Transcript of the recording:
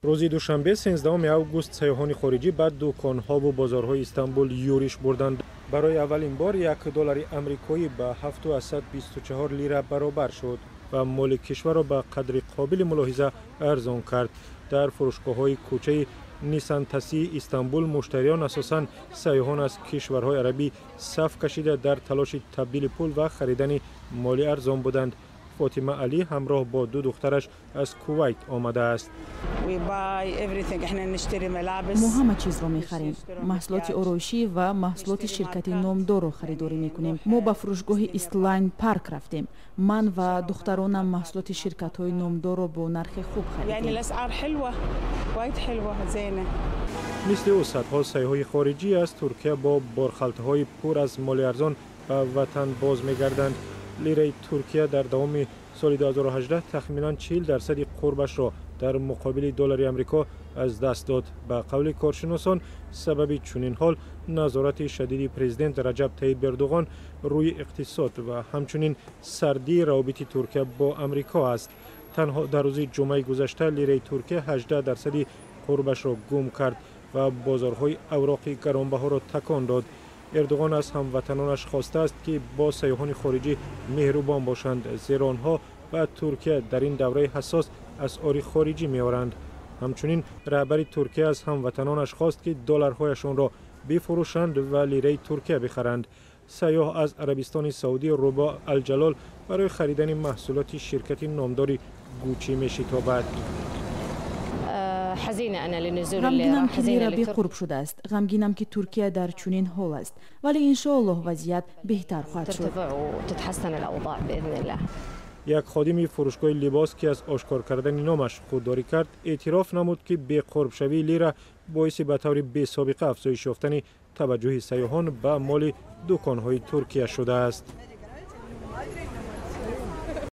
روزی دوشنبه 13 август сайёҳони хориҷӣ ба дуконҳо ва бозорҳои Истанбул юриш бурданд. برای اولین بار $1 آمریکایی به 724 لیره برابر شد و مال کشور را به قدر قابل ملاحظه ارزان کرد. در فروشگاه‌های کوچه نیسان تاسی استانبول مشتریان اساساً سیاحان از کشورهای عربی صف کشیده در تلاش تبدیل پول و خریدن مال ارزان بودند. فاطمه علی همراه با دو دخترش از کویت آمده است. ما همه چیز را می‌خریم. محصولات آرایشی و محصولات شرکت نامدار را خریداری می‌کنیم. ما به فروشگاه ایستلاین پارک رفتیم. من و دخترانم محصولات شرکت‌های نامدار را با نرخ خوب خریدیم. مثل او صدها سیاح خارجی از ترکیه با بارخلطه‌های پر از مال ارزان به وطن باز می‌گردند. لیره ترکیه در دوام سال 2018 تخمینا 40% قربش را در مقابل دلار آمریکا از دست داد. به قول کارشناسان سبب چنین حال نظارت شدید پرزیدنت رجب طیب اردوغان روی اقتصاد و همچنین سردی روابط ترکیه با آمریکا است. تنها در روز جمعه گذشته لیره ترکیه 18% قربش را گم کرد و بازارهای اوراق گرانبها را تکان داد. اردوغان از هموطنانش خواسته است که با سیاحان خارجی مهربان باشند، زیرا آنها و ترکیه در این دوره حساس اسعار خارجی می‌آورند. همچنین رهبر ترکیه از هموطنانش خواست که دلارهایشان را بفروشند و لیره ترکیه بخرند. سیاح از عربستان سعودی رباع الجلال برای خریدن محصولات شرکت نامدار گوچی می‌شتابد. غمگینم که لیره بقرب شده است. غمگینم که ترکیه در چنین حال است. ولی انشاءالله وضعیت بهتر خواهد شد. یک خادم فروشگاه لباس که از آشکار کردن نامش خودداری کرد اعتراف نمود که بقوربشوی لیره باعث به طور بی‌سابقه افزایش یافتن توجه سیاحان به مال دکان‌های ترکیه شده است.